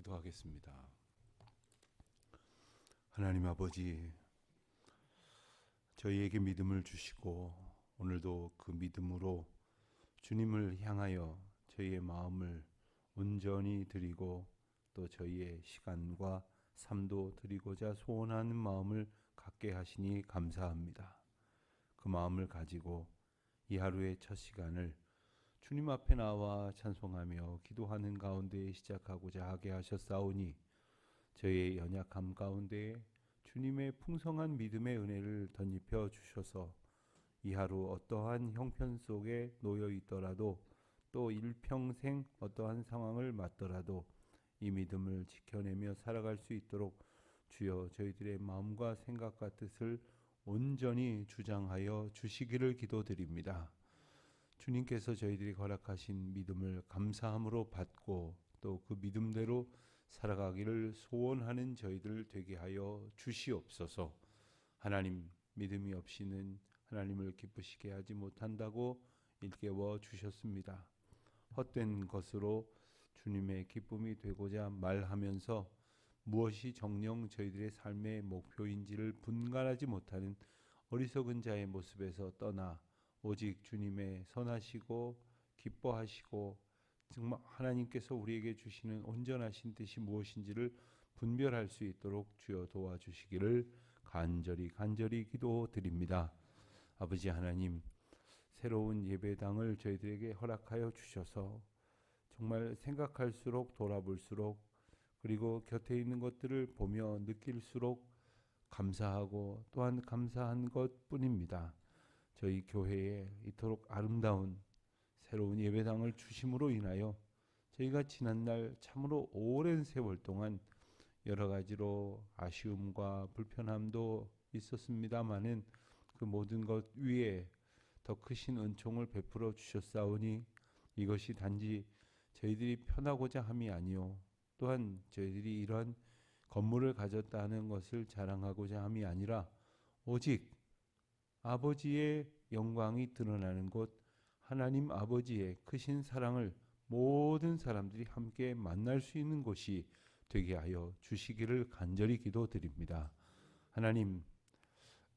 기도하겠습니다. 하나님 아버지, 저희에게 믿음을 주시고 오늘도 그 믿음으로 주님을 향하여 저희의 마음을 온전히 드리고 또 저희의 시간과 삶도 드리고자 소원하는 마음을 갖게 하시니 감사합니다. 그 마음을 가지고 이 하루의 첫 시간을 주님 앞에 나와 찬송하며 기도하는 가운데 시작하고자 하게 하셨사오니 저희의 연약함 가운데 주님의 풍성한 믿음의 은혜를 덧입혀 주셔서 이 하루 어떠한 형편 속에 놓여 있더라도 또 일평생 어떠한 상황을 맞더라도 이 믿음을 지켜내며 살아갈 수 있도록 주여 저희들의 마음과 생각과 뜻을 온전히 주장하여 주시기를 기도드립니다. 주님께서 저희들이 허락하신 믿음을 감사함으로 받고 또 그 믿음대로 살아가기를 소원하는 저희들 되게 하여 주시옵소서. 하나님, 믿음이 없이는 하나님을 기쁘시게 하지 못한다고 일깨워 주셨습니다. 헛된 것으로 주님의 기쁨이 되고자 말하면서 무엇이 정녕 저희들의 삶의 목표인지를 분간하지 못하는 어리석은 자의 모습에서 떠나 오직 주님의 선하시고 기뻐하시고 정말 하나님께서 우리에게 주시는 온전하신 뜻이 무엇인지를 분별할 수 있도록 주여 도와주시기를 간절히 기도드립니다. 아버지 하나님, 새로운 예배당을 저희들에게 허락하여 주셔서 정말 생각할수록 돌아볼수록 그리고 곁에 있는 것들을 보며 느낄수록 감사하고 또한 감사한 것뿐입니다. 저희 교회에 이토록 아름다운 새로운 예배당을 주심으로 인하여 저희가 지난날 참으로 오랜 세월 동안 여러 가지로 아쉬움과 불편함도 있었습니다마는 그 모든 것 위에 더 크신 은총을 베풀어 주셨사오니 이것이 단지 저희들이 편하고자 함이 아니요 또한 저희들이 이러한 건물을 가졌다는 것을 자랑하고자 함이 아니라 오직 아버지의 영광이 드러나는 곳 하나님 아버지의 크신 사랑을 모든 사람들이 함께 만날 수 있는 곳이 되게 하여 주시기를 간절히 기도드립니다. 하나님,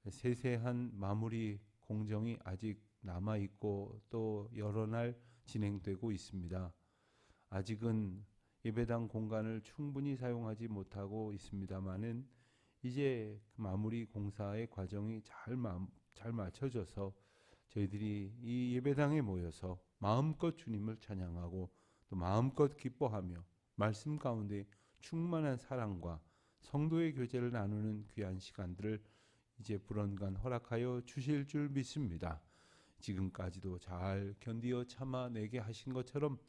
세세한 마무리 공정이 아직 남아있고 또 여러 날 진행되고 있습니다. 아직은 예배당 공간을 충분히 사용하지 못하고 있습니다마는 이제 마무리 공사의 과정이 잘 맞춰져서 저희들이 이 예배당에 모여서 마음껏 주님을 찬양하고 또 마음껏 기뻐하며 말씀 가운데 충만한 사랑과 성도의 교제를 나누는 귀한 시간들을 이제 불언간 허락하여 주실 줄 믿습니다. 지금까지도 잘 견디어 참아내게 하신 것처럼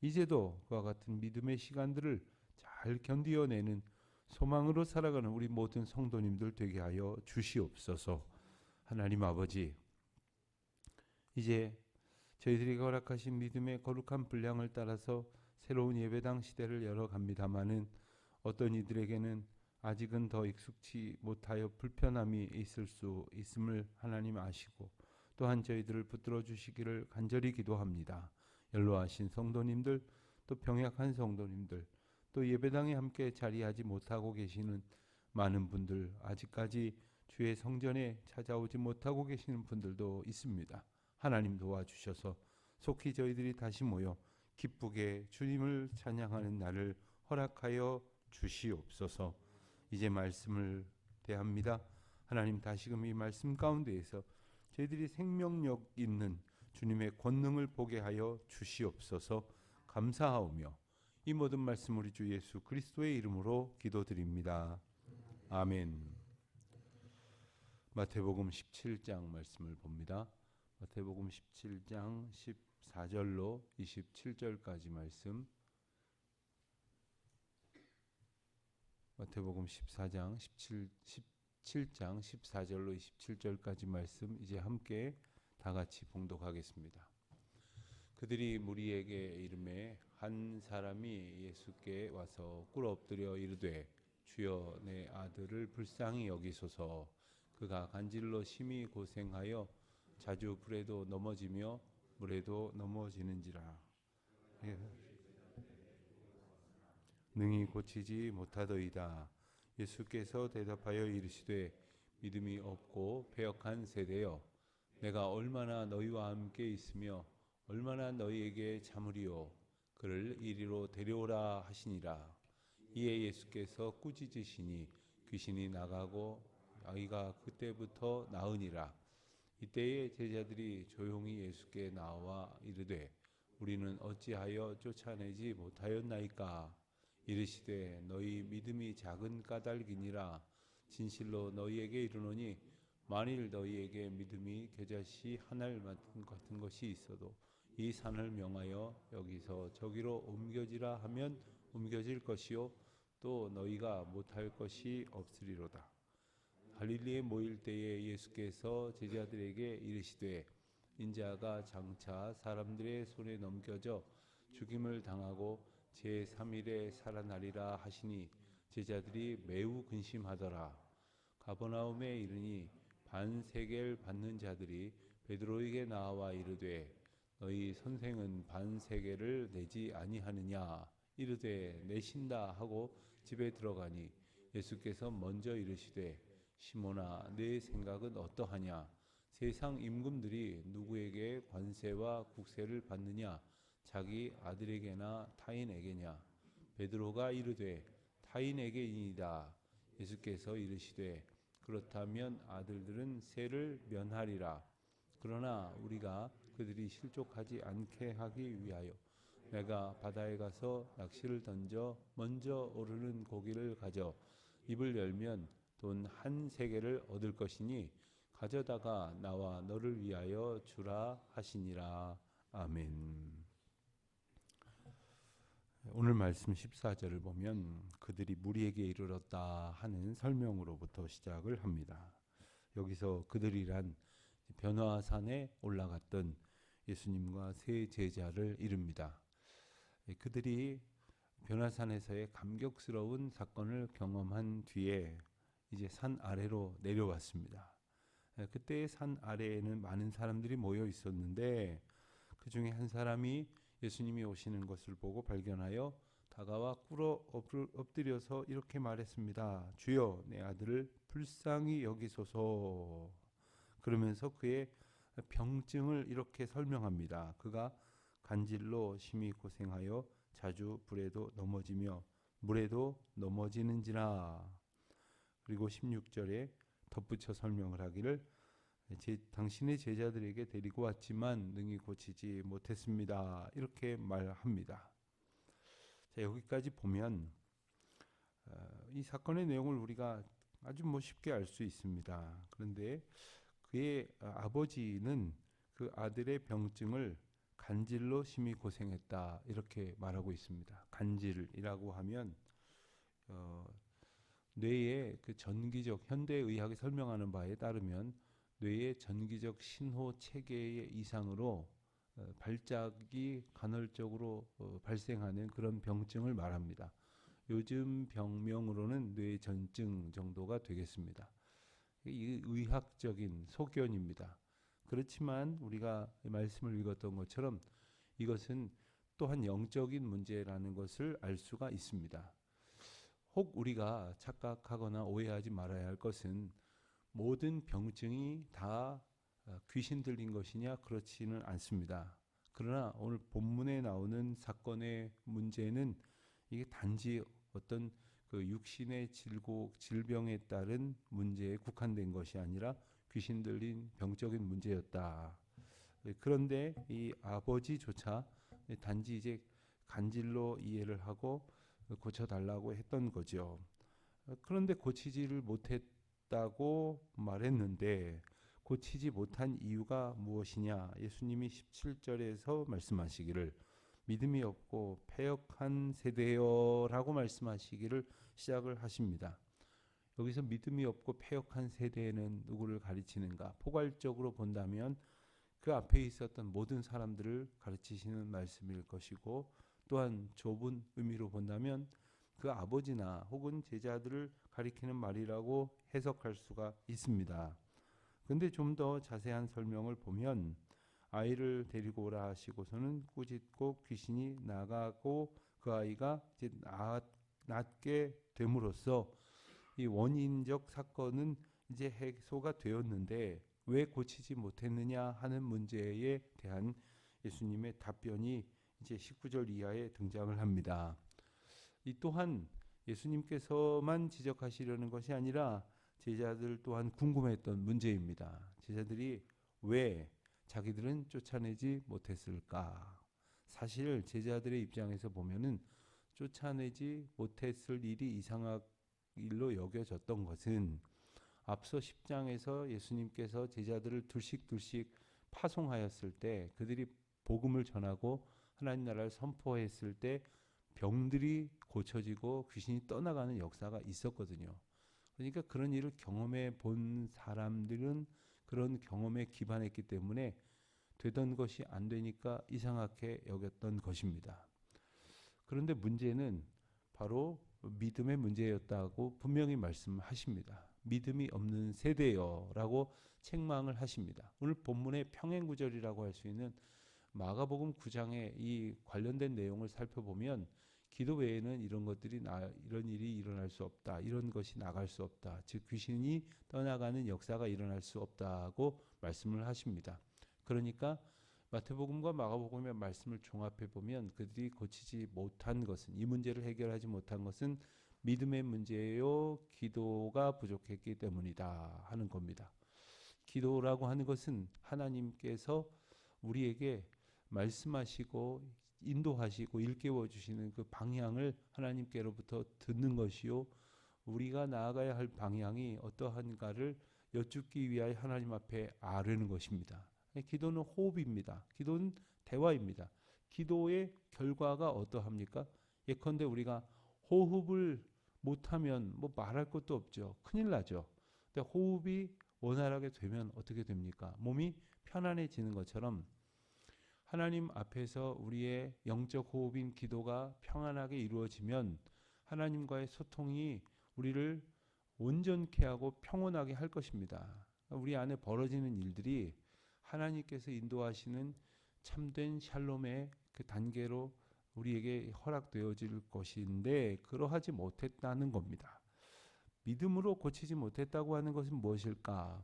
이제도 그와 같은 믿음의 시간들을 잘 견디어내는 소망으로 살아가는 우리 모든 성도님들 되게 하여 주시옵소서. 하나님 아버지, 이제 저희들이 허락하신 믿음의 거룩한 분량을 따라서 새로운 예배당 시대를 열어갑니다마는 어떤 이들에게는 아직은 더 익숙치 못하여 불편함이 있을 수 있음을 하나님 아시고 또한 저희들을 붙들어 주시기를 간절히 기도합니다. 연로하신 성도님들, 또 병약한 성도님들, 또 예배당에 함께 자리하지 못하고 계시는 많은 분들, 아직까지 주의 성전에 찾아오지 못하고 계시는 분들도 있습니다. 하나님 도와주셔서 속히 저희들이 다시 모여 기쁘게 주님을 찬양하는 날을 허락하여 주시옵소서. 이제 말씀을 대합니다. 하나님, 다시금 이 말씀 가운데에서 저희들이 생명력 있는 주님의 권능을 보게 하여 주시옵소서. 감사하오며 이 모든 말씀 우리 주 예수 그리스도의 이름으로 기도드립니다. 아멘. 마태복음 17장 말씀을 봅니다. 마태복음 17장 14절로 27절까지 말씀. 마태복음 14장 17장 14절로 27절까지 말씀 이제 함께 다 같이 봉독하겠습니다. 그들이 무리에게 이르매 한 사람이 예수께 와서 꿇어 엎드려 이르되 주여 내 아들을 불쌍히 여기소서. 그가 간질로 심히 고생하여 자주 불에도 넘어지며 물에도 넘어지는지라. 능히 고치지 못하더이다. 예수께서 대답하여 이르시되 믿음이 없고 패역한 세대여, 내가 얼마나 너희와 함께 있으며 얼마나 너희에게 참으리요. 그를 이리로 데려오라 하시니라. 이에 예수께서 꾸짖으시니 귀신이 나가고 아이가 그때부터 나으니라. 이때에 제자들이 조용히 예수께 나와 이르되 우리는 어찌하여 쫓아내지 못하였나이까. 이르시되 너희 믿음이 작은 까닭이니라. 진실로 너희에게 이르노니 만일 너희에게 믿음이 겨자씨 하나를 같은 것이 있어도 이 산을 명하여 여기서 저기로 옮겨지라 하면 옮겨질 것이요 또 너희가 못할 것이 없으리로다. 갈릴리에 모일 때에 예수께서 제자들에게 이르시되 인자가 장차 사람들의 손에 넘겨져 죽임을 당하고 제3일에 살아나리라 하시니 제자들이 매우 근심하더라. 가버나움에 이르니 반세겔 받는 자들이 베드로에게 나와 이르되 너희 선생은 반세겔을 내지 아니하느냐. 이르되 내신다 하고 집에 들어가니 예수께서 먼저 이르시되 시몬아, 내 생각은 어떠하냐? 세상 임금들이 누구에게 관세와 국세를 받느냐? 자기 아들에게나 타인에게냐? 베드로가 이르되 타인에게이니이다. 예수께서 이르시되 그렇다면 아들들은 세를 면하리라. 그러나 우리가 그들이 실족하지 않게 하기 위하여 내가 바다에 가서 낚시를 던져 먼저 오르는 고기를 가져 입을 열면 돈 1세겔을 얻을 것이니 가져다가 나와 너를 위하여 주라 하시니라. 아멘. 오늘 말씀 14절을 보면 그들이 무리에게 이르렀다 하는 설명으로부터 시작을 합니다. 여기서 그들이란 변화산에 올라갔던 예수님과 세 제자를 이릅니다. 그들이 변화산에서의 감격스러운 사건을 경험한 뒤에 이제 산 아래로 내려왔습니다. 그때 산 아래에는 많은 사람들이 모여 있었는데 그 중에 한 사람이 예수님이 오시는 것을 보고 발견하여 다가와 꿇어 엎드려서 이렇게 말했습니다. 주여, 내 아들을 불쌍히 여기소서. 그러면서 그의 병증을 이렇게 설명합니다. 그가 간질로 심히 고생하여 자주 불에도 넘어지며 물에도 넘어지는지라. 그리고 16절에 덧붙여 설명을 하기를 당신의 제자들에게 데리고 왔지만 능히 고치지 못했습니다. 이렇게 말합니다. 자, 여기까지 보면 이 사건의 내용을 우리가 아주 쉽게 알 수 있습니다. 그런데 그의 아버지는 그 아들의 병증을 간질로 심히 고생했다 이렇게 말하고 있습니다. 간질이라고 하면 뇌의 그 전기적 현대의학이 설명하는 바에 따르면 뇌의 전기적 신호 체계의 이상으로 발작이 간헐적으로 발생하는 그런 병증을 말합니다. 요즘 병명으로는 뇌전증 정도가 되겠습니다. 이 의학적인 소견입니다. 그렇지만 우리가 말씀을 읽었던 것처럼 이것은 또한 영적인 문제라는 것을 알 수가 있습니다. 혹 우리가 착각하거나 오해하지 말아야 할 것은 모든 병증이 다 귀신 들린 것이냐 그렇지는 않습니다. 그러나 오늘 본문에 나오는 사건의 문제는 이게 단지 어떤 그 육신의 질병에 따른 문제에 국한된 것이 아니라 귀신 들린 병적인 문제였다. 그런데 이 아버지조차 단지 이제 간질로 이해를 하고 고쳐달라고 했던 거죠. 그런데 고치지를 못했다고 말했는데 고치지 못한 이유가 무엇이냐? 예수님이 17절에서 말씀하시기를 믿음이 없고 패역한 세대여라고 말씀하시기를 시작을 하십니다. 여기서 믿음이 없고 패역한 세대는 누구를 가르치는가? 포괄적으로 본다면 그 앞에 있었던 모든 사람들을 가르치시는 말씀일 것이고 또한 좁은 의미로 본다면 그 아버지나 혹은 제자들을 가리키는 말이라고 해석할 수가 있습니다. 그런데 좀 더 자세한 설명을 보면 아이를 데리고 오라 하시고서는 꾸짖고 귀신이 나가고 그 아이가 이제 낫게 됨으로써 이 원인적 사건은 이제 해소가 되었는데 왜 고치지 못했느냐 하는 문제에 대한 예수님의 답변이 이제 19절 이하에 등장을 합니다. 이 또한 예수님께서만 지적하시려는 것이 아니라 제자들 또한 궁금했던 문제입니다. 제자들이 왜 자기들은 쫓아내지 못했을까? 사실 제자들의 입장에서 보면은 쫓아내지 못했을 일이 이상한 일로 여겨졌던 것은 앞서 10장에서 예수님께서 제자들을 둘씩 파송하였을 때 그들이 복음을 전하고 하나님 나라를 선포했을 때 병들이 고쳐지고 귀신이 떠나가는 역사가 있었거든요. 그러니까 그런 일을 경험해 본 사람들은 그런 경험에 기반했기 때문에 되던 것이 안 되니까 이상하게 여겼던 것입니다. 그런데 문제는 바로 믿음의 문제였다고 분명히 말씀하십니다. 믿음이 없는 세대여라고 책망을 하십니다. 오늘 본문의 평행구절이라고 할 수 있는 마가복음 9장의 이 관련된 내용을 살펴보면 기도 외에는 이런 일이 일어날 수 없다. 이런 것이 나갈 수 없다. 즉 귀신이 떠나가는 역사가 일어날 수 없다고 말씀을 하십니다. 그러니까 마태복음과 마가복음의 말씀을 종합해 보면 그들이 고치지 못한 것은, 이 문제를 해결하지 못한 것은 믿음의 문제요, 기도가 부족했기 때문이다 하는 겁니다. 기도라고 하는 것은 하나님께서 우리에게 말씀하시고 인도하시고 일깨워 주시는 그 방향을 하나님께로부터 듣는 것이요, 우리가 나아가야 할 방향이 어떠한가를 여쭙기 위하여 하나님 앞에 아뢰는 것입니다. 기도는 호흡입니다. 기도는 대화입니다. 기도의 결과가 어떠합니까? 예컨대 우리가 호흡을 못하면 뭐 말할 것도 없죠. 큰일 나죠. 근데 호흡이 원활하게 되면 어떻게 됩니까? 몸이 편안해지는 것처럼 하나님 앞에서 우리의 영적 호흡인 기도가 평안하게 이루어지면 하나님과의 소통이 우리를 온전케 하고 평온하게 할 것입니다. 우리 안에 벌어지는 일들이 하나님께서 인도하시는 참된 샬롬의 그 단계로 우리에게 허락되어질 것인데 그러하지 못했다는 겁니다. 믿음으로 고치지 못했다고 하는 것은 무엇일까?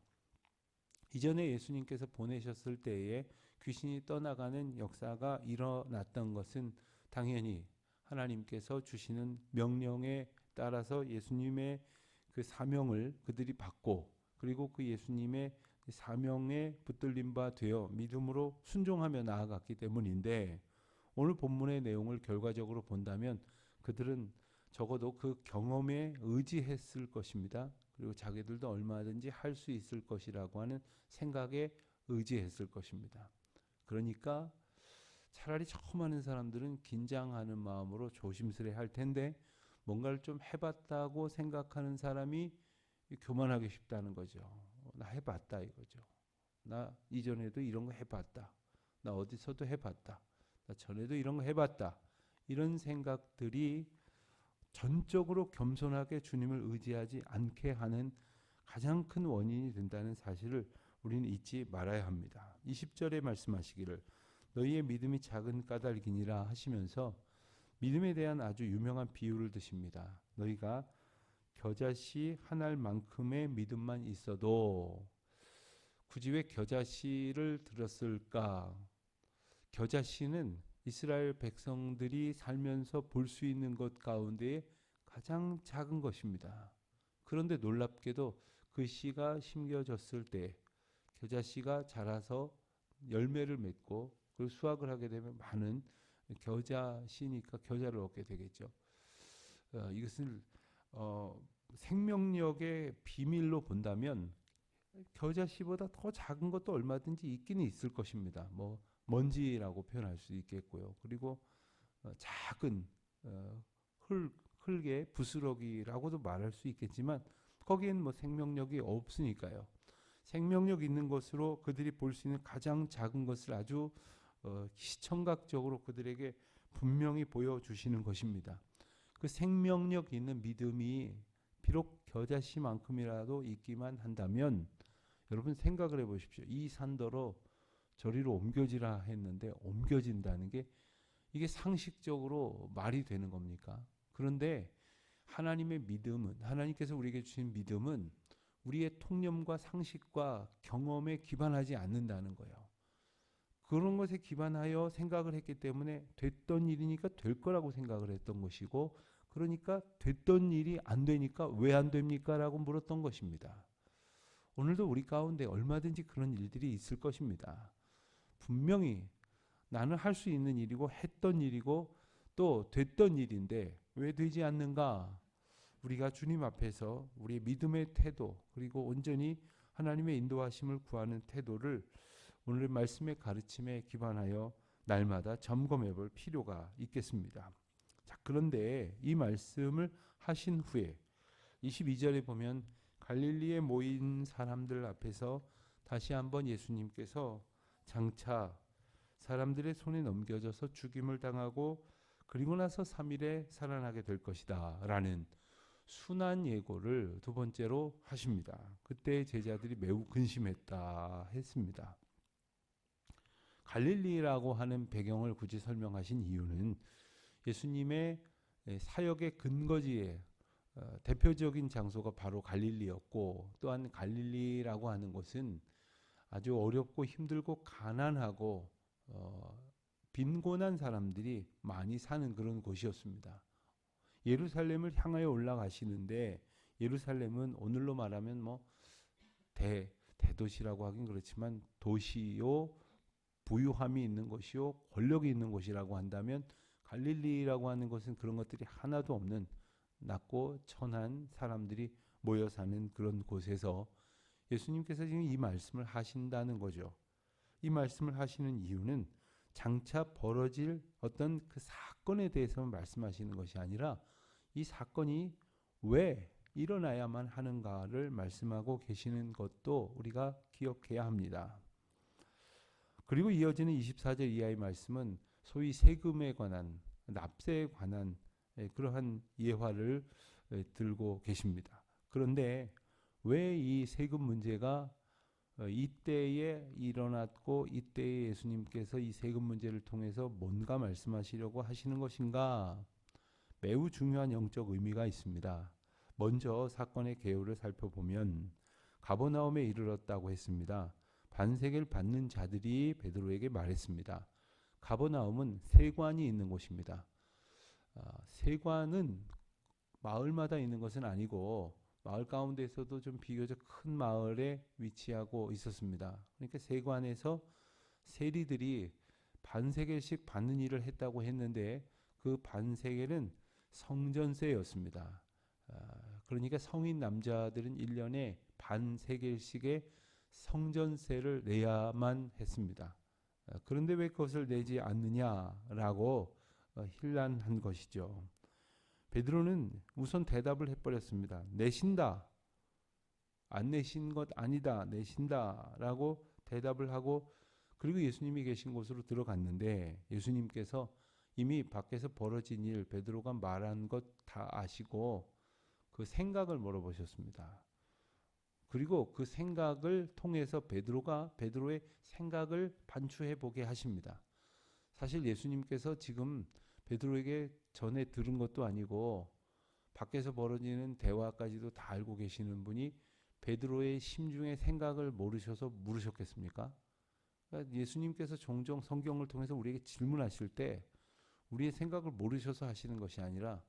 이전에 예수님께서 보내셨을 때에 귀신이 떠나가는 역사가 일어났던 것은 당연히 하나님께서 주시는 명령에 따라서 예수님의 그 사명을 그들이 받고, 그리고 그 예수님의 사명에 붙들린 바 되어 믿음으로 순종하며 나아갔기 때문인데, 오늘 본문의 내용을 결과적으로 본다면 그들은 적어도 그 경험에 의지했을 것입니다. 그리고 자기들도 얼마든지 할 수 있을 것이라고 하는 생각에 의지했을 것입니다. 그러니까 차라리 처음 하는 사람들은 긴장하는 마음으로 조심스레 할 텐데, 뭔가를 좀 해봤다고 생각하는 사람이 교만하기 쉽다는 거죠. 나 해봤다 이거죠. 나 이전에도 이런 거 해봤다. 나 어디서도 해봤다. 나 전에도 이런 거 해봤다. 이런 생각들이 전적으로 겸손하게 주님을 의지하지 않게 하는 가장 큰 원인이 된다는 사실을 우리는 잊지 말아야 합니다. 20절에 말씀하시기를 너희의 믿음이 작은 까닭이니라 하시면서 믿음에 대한 아주 유명한 비유를 드십니다. 너희가 겨자씨 한 알만큼의 믿음만 있어도, 굳이 왜 겨자씨를 들었을까? 겨자씨는 이스라엘 백성들이 살면서 볼 수 있는 것 가운데 가장 작은 것입니다. 그런데 놀랍게도 그 씨가 심겨졌을 때 겨자씨가 자라서 열매를 맺고 그 수확을 하게 되면 많은 겨자씨니까 겨자를 얻게 되겠죠. 이것을 생명력의 비밀로 본다면 겨자씨보다 더 작은 것도 얼마든지 있기는 있을 것입니다. 뭐 먼지라고 표현할 수 있겠고요. 그리고 작은 흙의 부스러기라고도 말할 수 있겠지만 거기엔 뭐 생명력이 없으니까요. 생명력 있는 것으로 그들이 볼 수 있는 가장 작은 것을 아주 시청각적으로 그들에게 분명히 보여주시는 것입니다. 그 생명력 있는 믿음이 비록 겨자씨만큼이라도 있기만 한다면, 여러분 생각을 해보십시오. 이 산더러 저리로 옮겨지라 했는데 옮겨진다는 게 이게 상식적으로 말이 되는 겁니까? 그런데 하나님의 믿음은, 하나님께서 우리에게 주신 믿음은 우리의 통념과 상식과 경험에 기반하지 않는다는 거예요. 그런 것에 기반하여 생각을 했기 때문에 됐던 일이니까 될 거라고 생각을 했던 것이고, 그러니까 됐던 일이 안 되니까 왜 안 됩니까? 라고 물었던 것입니다. 오늘도 우리 가운데 얼마든지 그런 일들이 있을 것입니다. 분명히 나는 할 수 있는 일이고 했던 일이고 또 됐던 일인데 왜 되지 않는가? 우리가 주님 앞에서 우리의 믿음의 태도, 그리고 온전히 하나님의 인도하심을 구하는 태도를 오늘의 말씀의 가르침에 기반하여 날마다 점검해 볼 필요가 있겠습니다. 자, 그런데 이 말씀을 하신 후에 22절에 보면 갈릴리에 모인 사람들 앞에서 다시 한번 예수님께서 장차 사람들의 손에 넘겨져서 죽임을 당하고 그리고 나서 3일에 살아나게 될 것이다 라는 순한 예고를 두 번째로 하십니다. 그때 제자들이 매우 근심했다 했습니다. 갈릴리라고 하는 배경을 굳이 설명하신 이유는 예수님의 사역의 근거지에 대표적인 장소가 바로 갈릴리였고, 또한 갈릴리라고 하는 곳은 아주 어렵고 힘들고 가난하고 빈곤한 사람들이 많이 사는 그런 곳이었습니다. 예루살렘을 향하여 올라가시는데, 예루살렘은 오늘로 말하면 대도시라고 하긴 그렇지만 도시요, 부유함이 있는 곳이요, 권력이 있는 곳이라고 한다면 갈릴리라고 하는 것은 그런 것들이 하나도 없는 낮고 천한 사람들이 모여 사는 그런 곳에서 예수님께서 지금 이 말씀을 하신다는 거죠. 이 말씀을 하시는 이유는 장차 벌어질 어떤 그 사건에 대해서만 말씀하시는 것이 아니라 이 사건이 왜 일어나야만 하는가를 말씀하고 계시는 것도 우리가 기억해야 합니다. 그리고 이어지는 24절 이하의 말씀은 소위 세금에 관한, 납세에 관한 그러한 예화를 들고 계십니다. 그런데 왜 이 세금 문제가 이때에 일어났고 이때에 예수님께서 이 세금 문제를 통해서 뭔가 말씀하시려고 하시는 것인가? 매우 중요한 영적 의미가 있습니다. 먼저 사건의 개요를 살펴보면 가버나움에 이르렀다고 했습니다. 반세계를 받는 자들이 베드로에게 말했습니다. 가버나움은 세관이 있는 곳입니다. 세관은 마을마다 있는 것은 아니고 마을 가운데서도 좀 비교적 큰 마을에 위치하고 있었습니다. 그러니까 세관에서 세리들이 반세겔씩 받는 일을 했다고 했는데 그 반세겔은 성전세였습니다. 그러니까 성인 남자들은 1년에 반세겔씩의 성전세를 내야만 했습니다. 그런데 왜 그것을 내지 않느냐라고 힐난한 것이죠. 베드로는 우선 대답을 해버렸습니다. 내신다. 안 내신 것 아니다. 내신다 라고 대답을 하고, 그리고 예수님이 계신 곳으로 들어갔는데 예수님께서 이미 밖에서 벌어진 일, 베드로가 말한 것 다 아시고 그 생각을 물어보셨습니다. 그리고 그 생각을 통해서 베드로의 생각을 반추해 보게 하십니다. 사실 예수님께서 지금 베드로에게 전에 들은 것도 아니고 밖에서 벌어지는 대화까지도 다 알고 계시는 분이 베드로의 심중의 생각을 모르셔서 물으셨겠습니까? 그러니까 예수님께서 종종 성경을 통해서 우리에게 질문하실 때 우리의 생각을 모르셔서 하시는 것이 아니라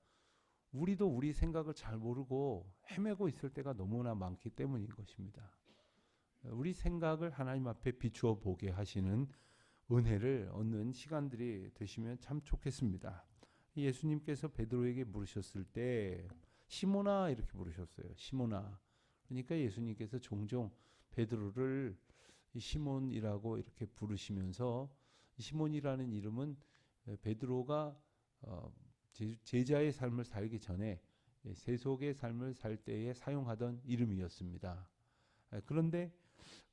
우리도 우리 생각을 잘 모르고 헤매고 있을 때가 너무나 많기 때문인 것입니다. 우리 생각을 하나님 앞에 비추어 보게 하시는 은혜를 얻는 시간들이 되시면 참 좋겠습니다. 예수님께서 베드로에게 물으셨을 때 시몬아 이렇게 부르셨어요. 시몬아. 그러니까 예수님께서 종종 베드로를 시몬이라고 이렇게 부르시면서, 시몬이라는 이름은 베드로가 제자의 삶을 살기 전에 세속의 삶을 살 때에 사용하던 이름이었습니다. 그런데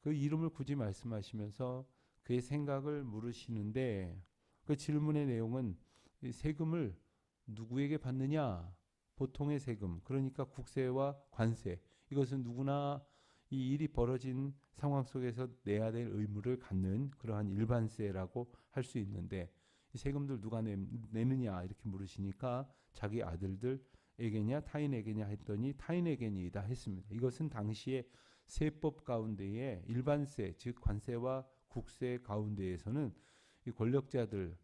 그 이름을 굳이 말씀하시면서 그의 생각을 물으시는데, 그 질문의 내용은 세금을 누구에게 받느냐? 보통의 세금, 그러니까 국세와 관세, 이것은 누구나 이 일이 벌어진 상황 속에서 내야 될 의무를 갖는 그러한 일반세라고 할 수 있는데, 이 세금들 누가 내느냐 이렇게 물으시니까 자기 아들들 에게냐 타인에게냐 했더니 타인에게니이다 했습니다. 이것은 당시의 세법 가운데에 일반세 즉 관세와 국세 가운데에서는 이 권력자들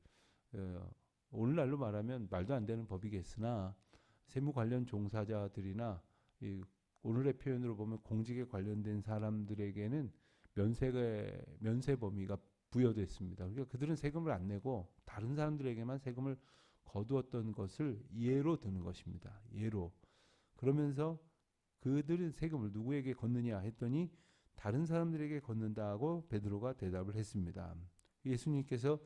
오늘날로 말하면 말도 안 되는 법이겠으나 세무 관련 종사자들이나 이 오늘의 표현으로 보면 공직에 관련된 사람들에게는 면세 범위가 부여됐습니다. 그러니까 그들은 세금을 안 내고 다른 사람들에게만 세금을 거두었던 것을 예로 드는 것입니다. 예로. 그러면서 그들은 세금을 누구에게 걷느냐 했더니 다른 사람들에게 걷는다고 베드로가 대답을 했습니다. 예수님께서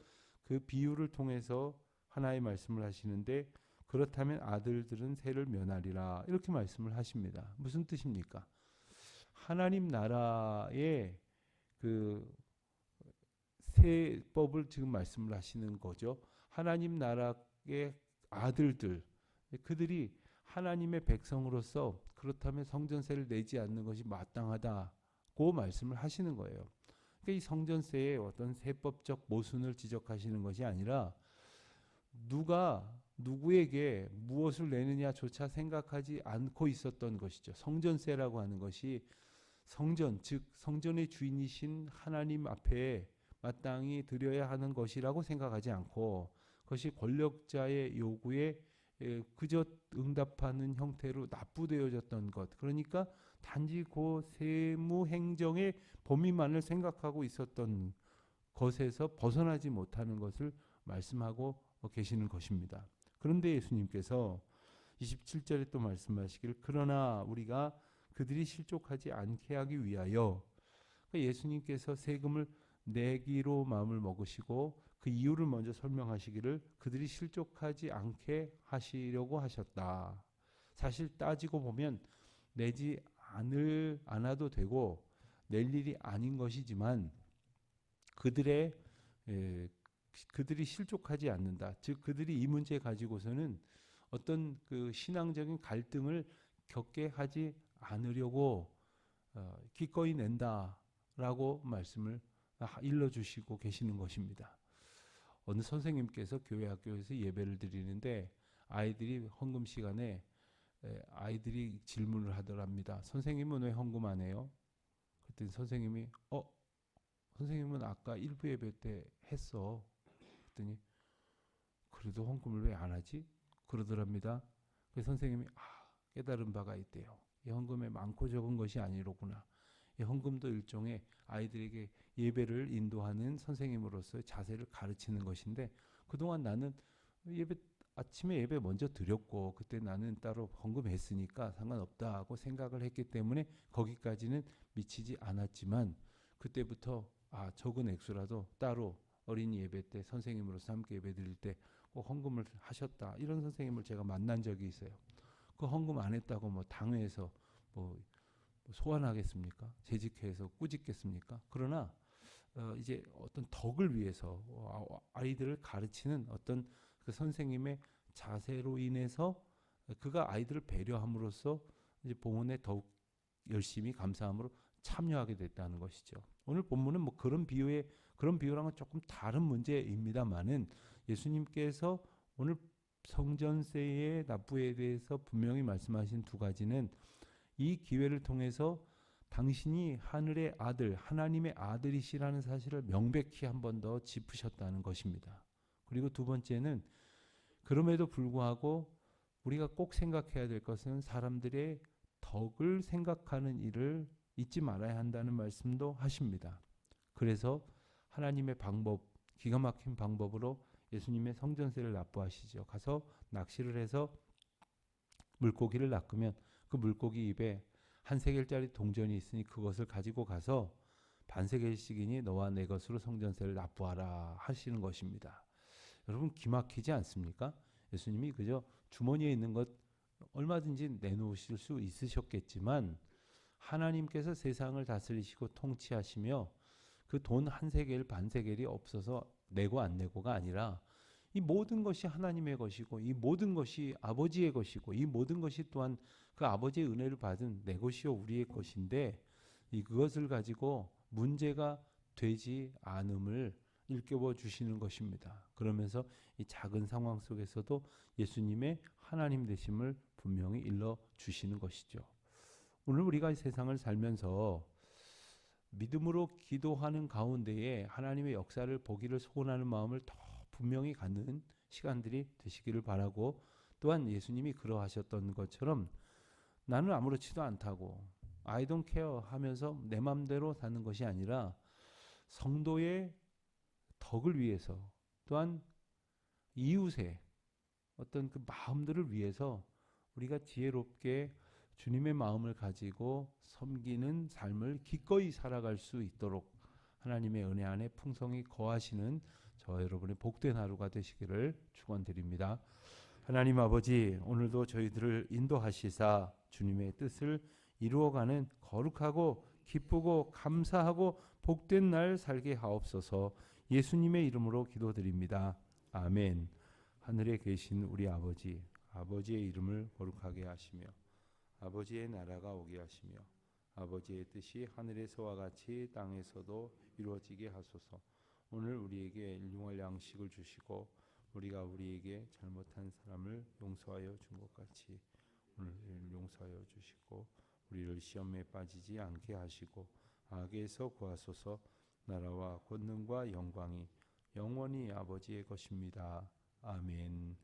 그 비유를 통해서 하나의 말씀을 하시는데 그렇다면 아들들은 세를 면하리라 이렇게 말씀을 하십니다. 무슨 뜻입니까? 하나님 나라의 그 세법을 지금 말씀을 하시는 거죠. 하나님 나라의 아들들 그들이 하나님의 백성으로서 그렇다면 성전세를 내지 않는 것이 마땅하다고 말씀을 하시는 거예요. 그러니까 이 성전세의 어떤 세법적 모순을 지적하시는 것이 아니라 누가 누구에게 무엇을 내느냐조차 생각하지 않고 있었던 것이죠. 성전세라고 하는 것이 성전, 즉 성전의 주인이신 하나님 앞에 마땅히 드려야 하는 것이라고 생각하지 않고 그것이 권력자의 요구에 그저 응답하는 형태로 납부되어졌던 것. 그러니까 단지 그 세무 행정의 범위만을 생각하고 있었던 것에서 벗어나지 못하는 것을 말씀하고 계시는 것입니다. 그런데 예수님께서 27절에 또 말씀하시기를 그러나 우리가 그들이 실족하지 않게 하기 위하여 그러니까 예수님께서 세금을 내기로 마음을 먹으시고 그 이유를 먼저 설명하시기를 그들이 실족하지 않게 하시려고 하셨다. 사실 따지고 보면 내지 않아도 되고 낼 일이 아닌 것이지만 그들이 실족하지 않는다. 즉 그들이 이 문제 가지고서는 어떤 그 신앙적인 갈등을 겪게 하지 않으려고 기꺼이 낸다라고 말씀을 일러주시고 계시는 것입니다. 어느 선생님께서 교회 학교에서 예배를 드리는데 아이들이 헌금 시간에 아이들이 질문을 하더랍니다. 선생님은 왜 헌금 안 해요? 그랬더니 선생님이 선생님은 아까 일부 예배 때 했어. 그랬더니 그래도 헌금을 왜 안 하지? 그러더랍니다. 그래서 선생님이 깨달은 바가 있대요. 이 헌금에 많고 적은 것이 아니로구나. 이 헌금도 일종의 아이들에게 예배를 인도하는 선생님으로서의 자세를 가르치는 것인데 그동안 나는 아침에 예배 먼저 드렸고 그때 나는 따로 헌금했으니까 상관없다고 생각을 했기 때문에 거기까지는 미치지 않았지만 그때부터 적은 액수라도 따로 어린이 예배 때 선생님으로서 함께 예배 드릴 때 꼭 헌금을 하셨다. 이런 선생님을 제가 만난 적이 있어요. 그 헌금 안 했다고 뭐 당회에서 뭐 소환하겠습니까? 재직해서 꾸짖겠습니까? 그러나 이제 어떤 덕을 위해서 아이들을 가르치는 어떤 그 선생님의 자세로 인해서 그가 아이들을 배려함으로써 이제 봉헌에 더욱 열심히 감사함으로 참여하게 됐다는 것이죠. 오늘 본문은 뭐 그런 비유랑은 조금 다른 문제입니다만은 예수님께서 오늘 성전세의 납부에 대해서 분명히 말씀하신 두 가지는 이 기회를 통해서 당신이 하늘의 아들, 하나님의 아들이시라는 사실을 명백히 한 번 더 짚으셨다는 것입니다. 그리고 두 번째는 그럼에도 불구하고 우리가 꼭 생각해야 될 것은 사람들의 덕을 생각하는 일을 잊지 말아야 한다는 말씀도 하십니다. 그래서 하나님의 방법, 기가 막힌 방법으로 예수님의 성전세를 납부하시죠. 가서 낚시를 해서 물고기를 낚으면 그 물고기 입에 한 세겔짜리 동전이 있으니 그것을 가지고 가서 반세겔씩이니 너와 내 것으로 성전세를 납부하라 하시는 것입니다. 여러분 기막히지 않습니까? 예수님이 그저 주머니에 있는 것 얼마든지 내놓으실 수 있으셨겠지만 하나님께서 세상을 다스리시고 통치하시며 그 돈 한 세겔 반세겔이 없어서 내고 안 내고가 아니라 이 모든 것이 하나님의 것이고 이 모든 것이 아버지의 것이고 이 모든 것이 또한 그 아버지의 은혜를 받은 내 것이요 우리의 것인데 그것을 가지고 문제가 되지 않음을 일깨워 주시는 것입니다. 그러면서 이 작은 상황 속에서도 예수님의 하나님 되심을 분명히 일러 주시는 것이죠. 오늘 우리가 이 세상을 살면서 믿음으로 기도하는 가운데에 하나님의 역사를 보기를 소원하는 마음을 더 분명히 갖는 시간들이 되시기를 바라고, 또한 예수님이 그러하셨던 것처럼 나는 아무렇지도 않다고 I don't care 하면서 내 맘대로 사는 것이 아니라 성도의 덕을 위해서, 또한 이웃의 어떤 그 마음들을 위해서 우리가 지혜롭게 주님의 마음을 가지고 섬기는 삶을 기꺼이 살아갈 수 있도록 하나님의 은혜 안에 풍성히 거하시는 저 여러분의 복된 하루가 되시기를 축원드립니다. 하나님 아버지, 오늘도 저희들을 인도하시사 주님의 뜻을 이루어가는 거룩하고 기쁘고 감사하고 복된 날 살게 하옵소서. 예수님의 이름으로 기도드립니다. 아멘. 하늘에 계신 우리 아버지, 아버지의 이름을 거룩하게 하시며 아버지의 나라가 오게 하시며 아버지의 뜻이 하늘에서와 같이 땅에서도 이루어지게 하소서. 오늘 우리에게 일용할 양식을 주시고 우리가 우리에게 잘못한 사람을 용서하여 준 것 같이 오늘 용서하여 주시고 우리를 시험에 빠지지 않게 하시고 악에서 구하소서. 나라와 권능과 영광이 영원히 아버지의 것입니다. 아멘.